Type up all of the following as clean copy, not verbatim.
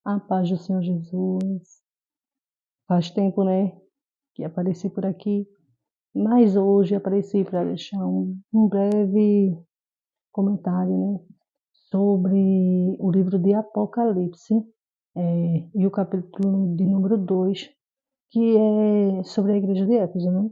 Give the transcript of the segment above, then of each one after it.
A paz do Senhor Jesus. Faz tempo, né, que apareci por aqui, mas hoje apareci para deixar um breve comentário, né, sobre o livro de Apocalipse, e o capítulo de número 2, que é sobre a igreja de Éfeso, né?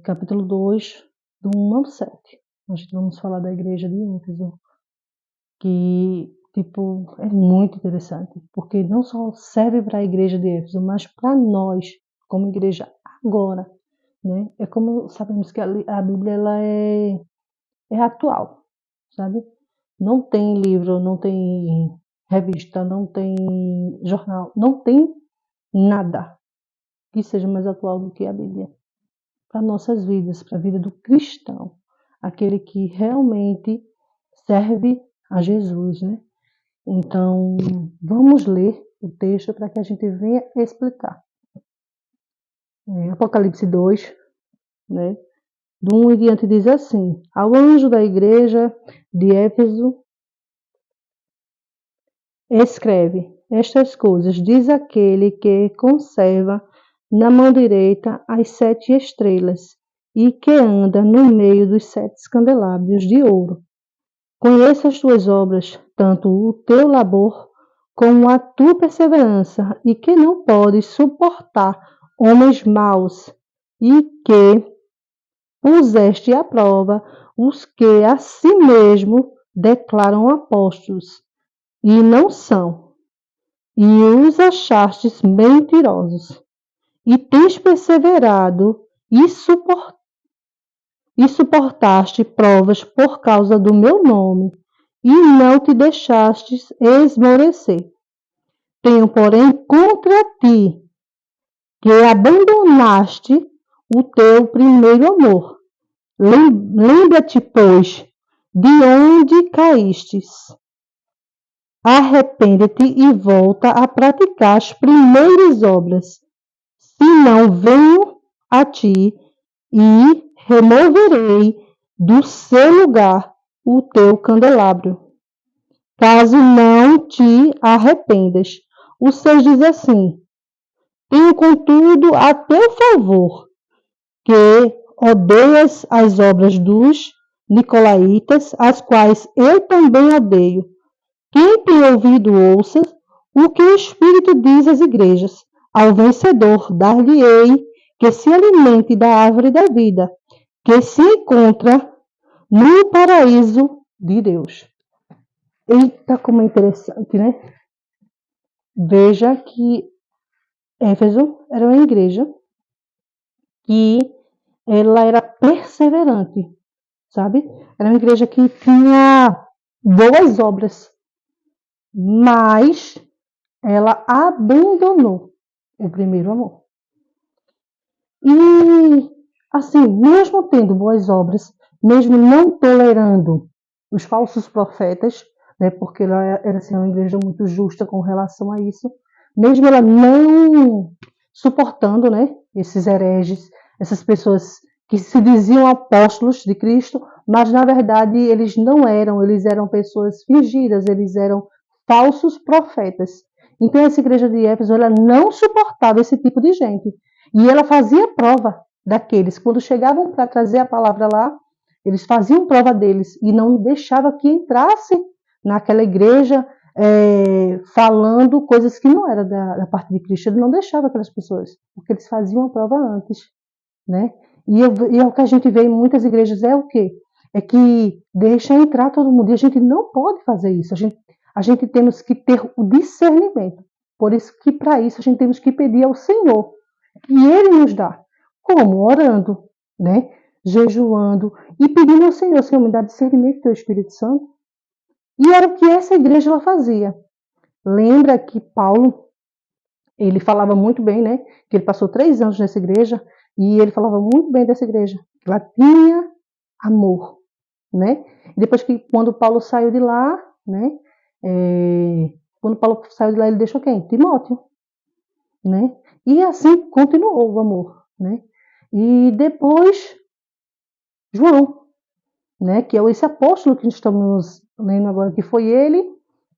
Capítulo 2, do 1 ao 7. Nós vamos falar da igreja de Éfeso, que tipo é muito interessante, porque não só serve para a igreja de Éfeso, mas para nós como igreja agora, né? É como sabemos que a Bíblia ela é atual, sabe? Não tem livro, não tem revista, não tem jornal, não tem nada que seja mais atual do que a Bíblia para nossas vidas, para a vida do cristão, aquele que realmente serve a Jesus, né? Então, vamos ler o texto para que a gente venha explicar. Apocalipse 2, né? Do 1 em diante diz assim: Ao anjo da igreja de Éfeso, escreve estas coisas, diz aquele que conserva na mão direita as 7 estrelas e que anda no meio dos 7 candelabros de ouro. Conheço as tuas obras, tanto o teu labor como a tua perseverança, e que não podes suportar homens maus, e que puseste à prova os que a si mesmo declaram apóstolos, e não são, e os achastes mentirosos, e tens perseverado e suportaste provas por causa do meu nome, e não te deixastes esmorecer. Tenho, porém, contra ti que abandonaste o teu primeiro amor. Lembra-te, pois, de onde caístes. Arrepende-te e volta a praticar as primeiras obras. Se não venho a ti e removerei do seu lugar o teu candelabro. Caso não te arrependas. O 6 diz assim: Tenho, contudo, a teu favor, que odeias as obras dos nicolaítas, as quais eu também odeio. Quem tem ouvido, ouça o que o Espírito diz às igrejas. Ao vencedor, dar-lhe-ei que se alimente da árvore da vida, que se encontra no paraíso de Deus. Eita, como é interessante, né? Veja que Éfeso era uma igreja que ela era perseverante, sabe? Era uma igreja que tinha boas obras, mas ela abandonou o primeiro amor. E, assim, mesmo tendo boas obras, mesmo não tolerando os falsos profetas, né, porque ela era assim, uma igreja muito justa com relação a isso, mesmo ela não suportando, né, esses hereges, essas pessoas que se diziam apóstolos de Cristo, mas na verdade eles não eram, eles eram pessoas fingidas, eles eram falsos profetas. Então essa igreja de Éfeso, ela não suportava esse tipo de gente. E ela fazia prova daqueles. Quando chegavam para trazer a palavra lá, eles faziam prova deles e não deixava que entrasse naquela igreja falando coisas que não eram da parte de Cristo. Ele não deixava aquelas pessoas, porque eles faziam a prova antes, né? E é o que a gente vê em muitas igrejas é o quê? É que deixa entrar todo mundo. E a gente não pode fazer isso. A gente temos que ter o discernimento. Por isso que para isso a gente temos que pedir ao Senhor. E Ele nos dá. Como? Orando, né? Jejuando e pedindo ao Senhor, Senhor, me dá discernimento do Teu Espírito Santo. E era o que essa igreja ela fazia. Lembra que Paulo, ele falava muito bem, né? Que ele passou 3 anos nessa igreja e ele falava muito bem dessa igreja. Ela tinha amor, né? E depois que, quando Paulo saiu de lá, né? Quando Paulo saiu de lá, ele deixou quem? Timóteo, né? E assim continuou o amor, né? E depois, João, né? Que é esse apóstolo que estamos lendo agora, que foi ele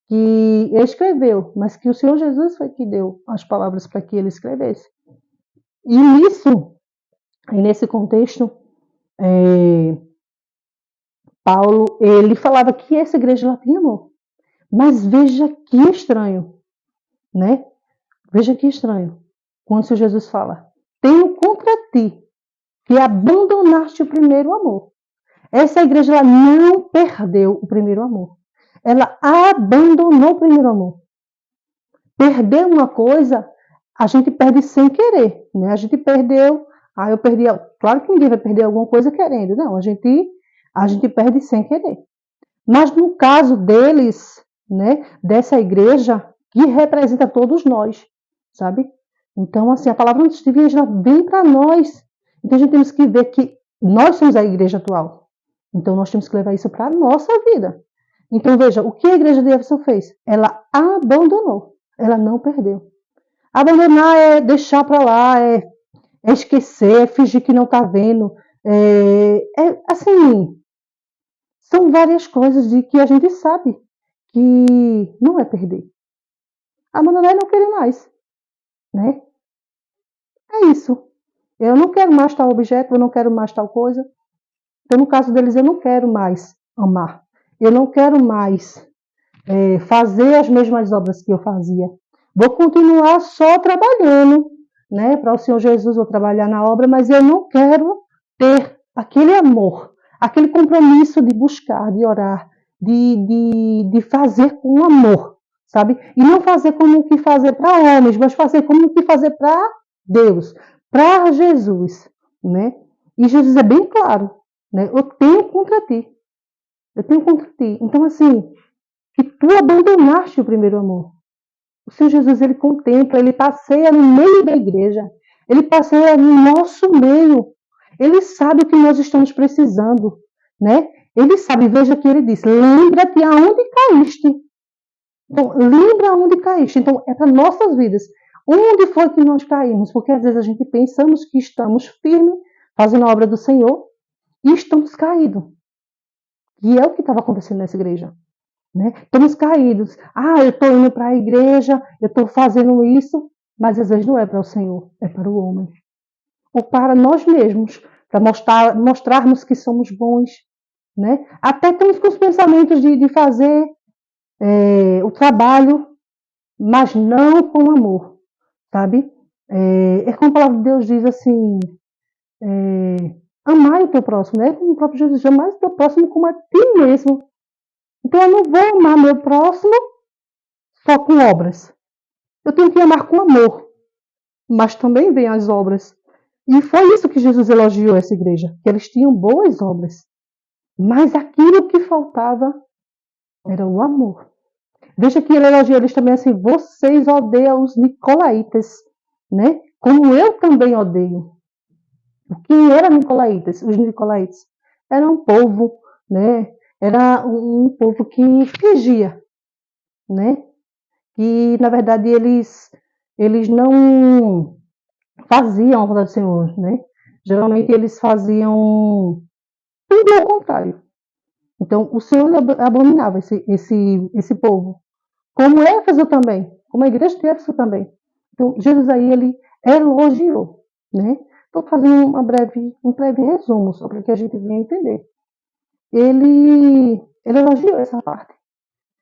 que escreveu, mas que o Senhor Jesus foi que deu as palavras para que ele escrevesse. E nesse contexto, Paulo, ele falava que essa igreja lá tinha amor. Mas veja que estranho, né? Veja que estranho. Quando o Senhor Jesus fala, tenho contra ti que abandonaste o primeiro amor. Essa igreja ela não perdeu o primeiro amor. Ela abandonou o primeiro amor. Perder uma coisa, a gente perde sem querer, né? A gente perdeu, eu perdi, claro que ninguém vai perder alguma coisa querendo, não, a gente perde sem querer. Mas no caso deles, né, dessa igreja, que representa todos nós, sabe? Então, assim, a palavra divina já vem para nós. Então, a gente temos que ver que nós somos a igreja atual. Então, nós temos que levar isso para a nossa vida. Então, veja, o que a igreja de Éfeso fez? Ela abandonou, ela não perdeu. Abandonar é deixar para lá, é esquecer, é fingir que não está vendo. Assim, são várias coisas de que a gente sabe que não é perder. Abandonar é não querer mais, né? É isso. Eu não quero mais tal objeto, eu não quero mais tal coisa. Então, no caso deles, eu não quero mais amar. Eu não quero mais fazer as mesmas obras que eu fazia. Vou continuar só trabalhando, né? Para o Senhor Jesus, vou trabalhar na obra, mas eu não quero ter aquele amor, aquele compromisso de buscar, de orar, de fazer com amor, sabe? E não fazer como que fazer para homens, mas fazer como que fazer para Deus, para Jesus, né? E Jesus é bem claro, né? Eu tenho contra ti. Eu tenho contra ti. Então, assim, que tu abandonaste o primeiro amor. O Senhor Jesus, ele contempla, ele passeia no meio da igreja. Ele passeia no nosso meio. Ele sabe o que nós estamos precisando, né? Ele sabe, veja que ele diz, lembra-te aonde caíste. Então, lembra aonde caíste. Então, é para nossas vidas. Onde foi que nós caímos? Porque às vezes a gente pensamos que estamos firmes, fazendo a obra do Senhor, e estamos caídos. E é o que estava acontecendo nessa igreja. Né? Estamos caídos. Eu estou indo para a igreja, eu estou fazendo isso, mas às vezes não é para o Senhor, é para o homem. Ou para nós mesmos, para mostrarmos que somos bons. Né? Até temos com os pensamentos de fazer o trabalho, mas não com amor. Sabe? Como a palavra de Deus diz assim, amar o teu próximo, né? Como o próprio Jesus, amar o teu próximo como a ti mesmo. Então eu não vou amar meu próximo só com obras. Eu tenho que amar com amor. Mas também vem as obras. E foi isso que Jesus elogiou essa igreja. Que eles tinham boas obras. Mas aquilo que faltava era o amor. Veja que ele elogiou eles também assim. Vocês odeiam os nicolaítas. Né? Como eu também odeio. Quem eram nicolaítas? Os nicolaítas eram um povo, né? Era um povo que fingia, né? Que na verdade eles não faziam a vontade do Senhor, né? Geralmente eles faziam tudo ao contrário. Então o Senhor abominava esse povo, como Éfeso também, como a igreja de Éfeso também. Então Jesus aí ele elogiou, né? Estou fazendo um breve resumo só para que a gente venha entender. Ele elogiou essa parte.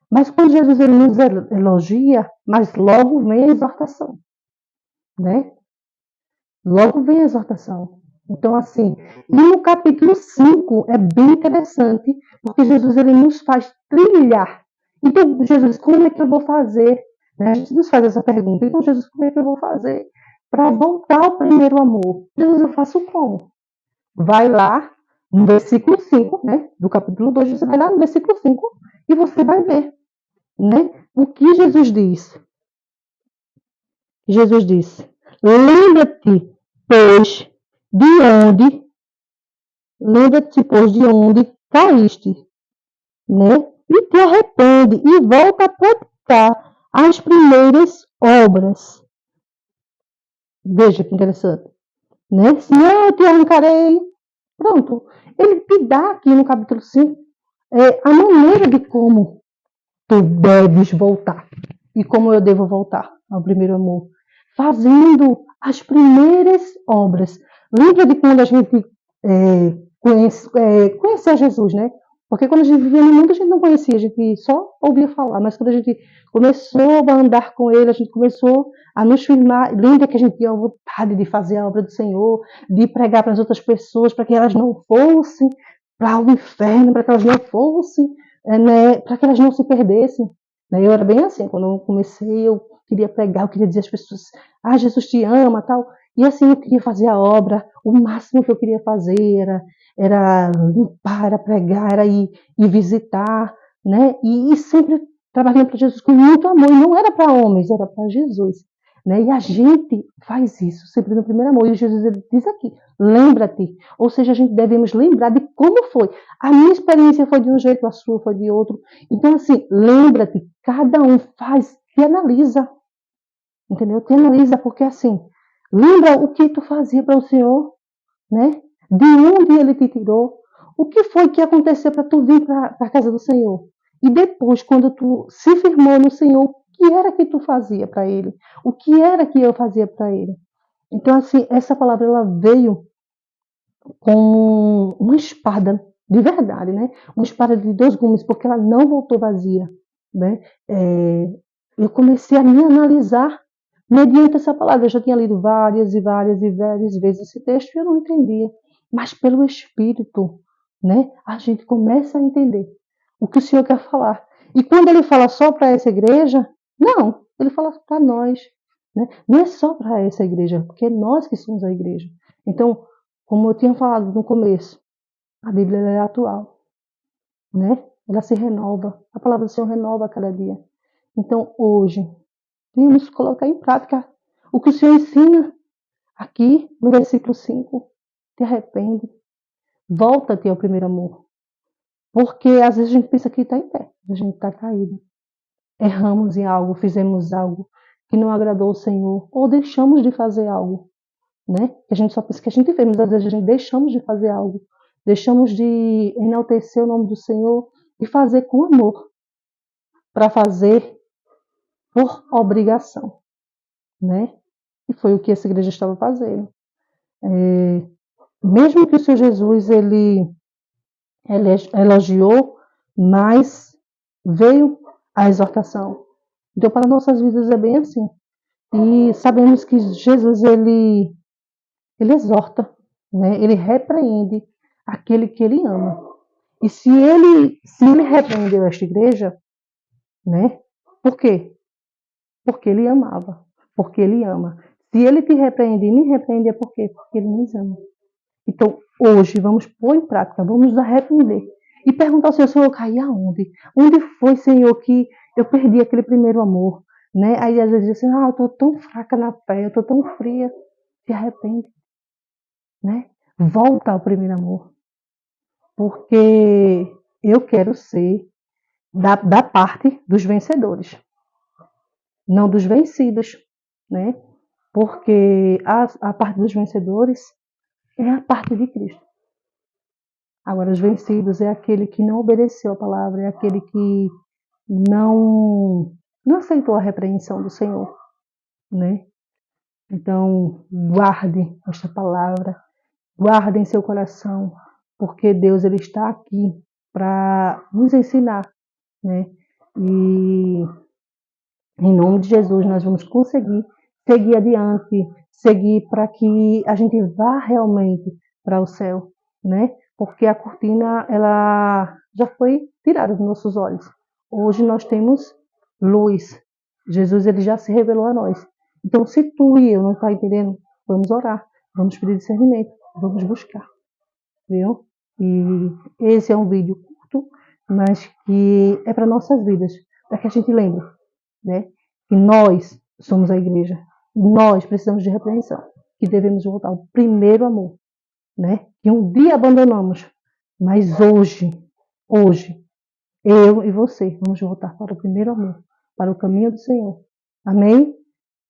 Mas quando Jesus ele nos elogia, mas logo vem a exortação, né? Logo vem a exortação. Então, assim, e no capítulo 5 é bem interessante, porque Jesus ele nos faz trilhar. Então, Jesus, como é que eu vou fazer? Né? A gente nos faz essa pergunta. Então, Jesus, como é que eu vou fazer para voltar ao primeiro amor? Jesus, eu faço como? Vai lá no versículo 5, né? Do capítulo 2, você vai lá no versículo 5 e você vai ver, né? O que Jesus diz. Jesus diz, lembra-te, pois, de onde caíste, né? E te arrepende e volta a praticar as primeiras obras. Veja que interessante, né? Se eu te arrancarei, pronto. Ele te dá aqui no capítulo 5 a maneira de como tu deves voltar. E como eu devo voltar ao primeiro amor? Fazendo as primeiras obras. Lembra de quando a gente conheceu Jesus, né? Porque quando a gente vivia no mundo, a gente não conhecia, a gente só ouvia falar. Mas quando a gente começou a andar com ele, a gente começou a nos firmar. Lembra que a gente tinha vontade de fazer a obra do Senhor, de pregar para as outras pessoas, para que elas não fossem para o inferno, para que elas não fossem, né, para que elas não se perdessem. Eu era bem assim, quando eu comecei, eu queria pregar, eu queria dizer às pessoas, Jesus te ama, tal. E assim, eu queria fazer a obra, o máximo que eu queria fazer era limpar, era pregar, era ir visitar, né? E sempre trabalhando para Jesus com muito amor. E não era para homens, era para Jesus. Né? E a gente faz isso sempre no primeiro amor. E Jesus ele diz aqui, lembra-te. Ou seja, a gente devemos lembrar de como foi. A minha experiência foi de um jeito, a sua foi de outro. Então, assim, lembra-te. Cada um faz, te analisa. Entendeu? Te analisa, porque assim, lembra o que tu fazia para o Senhor, né? De onde ele te tirou. O que foi que aconteceu para tu vir para a casa do Senhor? E depois, quando tu se firmou no Senhor, o que era que tu fazia para ele? O que era que eu fazia para ele? Então, assim, essa palavra ela veio com uma espada de verdade, né? Uma espada de 2 gumes, porque ela não voltou vazia, né? Eu comecei a me analisar mediante essa palavra. Eu já tinha lido várias e várias e várias vezes esse texto e eu não entendia. Mas pelo Espírito, né? A gente começa a entender o que o Senhor quer falar. E quando ele fala só para essa igreja, não, ele fala para nós. Né? Não é só para essa igreja, porque é nós que somos a igreja. Então, como eu tinha falado no começo, a Bíblia é atual, né? Ela se renova, a palavra do Senhor renova a cada dia. Então, hoje, vamos colocar em prática o que o Senhor ensina aqui no versículo 5. Te arrepende, volta-te ao primeiro amor. Porque às vezes a gente pensa que está em pé, a gente está caído. Erramos em algo, fizemos algo que não agradou o Senhor, ou deixamos de fazer algo, né? Que a gente só pensa que a gente fez, mas às vezes a gente deixamos de fazer algo, deixamos de enaltecer o nome do Senhor e fazer com amor, para fazer por obrigação, né? E foi o que essa igreja estava fazendo. Mesmo que o Senhor Jesus ele elogiou, mas veio a exortação. Então, para nossas vidas é bem assim. E sabemos que Jesus ele exorta, né? Ele repreende aquele que ele ama. E se ele repreendeu esta igreja, né? Por quê? Porque ele amava, porque ele ama. Se ele te repreende e me repreende é por quê? Porque ele nos ama. Então, hoje, vamos pôr em prática, vamos nos arrepender. E perguntar ao Senhor, Senhor, eu caí aonde? Onde foi, Senhor, que eu perdi aquele primeiro amor? Né? Aí, às vezes, assim, eu estou tão fraca na fé, eu estou tão fria. Se arrepende. Né? Volta ao primeiro amor. Porque eu quero ser da parte dos vencedores, não dos vencidos. Né? Porque a parte dos vencedores é a parte de Cristo. Agora, os vencidos é aquele que não obedeceu a palavra, é aquele que não aceitou a repreensão do Senhor, né? Então, guarde esta palavra, guarde em seu coração, porque Deus ele está aqui para nos ensinar, né? E em nome de Jesus nós vamos conseguir seguir adiante, seguir para que a gente vá realmente para o céu, né? Porque a cortina ela já foi tirada dos nossos olhos. Hoje nós temos luz. Jesus ele já se revelou a nós. Então, se tu e eu não está entendendo, vamos orar, vamos pedir discernimento, vamos buscar, viu? E esse é um vídeo curto, mas que é para nossas vidas, para que a gente lembre, né? Que nós somos a igreja, nós precisamos de repreensão, que devemos voltar ao primeiro amor, né? Que um dia abandonamos, mas hoje, eu e você vamos voltar para o primeiro amor, para o caminho do Senhor. Amém?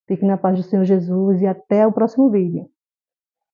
Fique na paz do Senhor Jesus e até o próximo vídeo.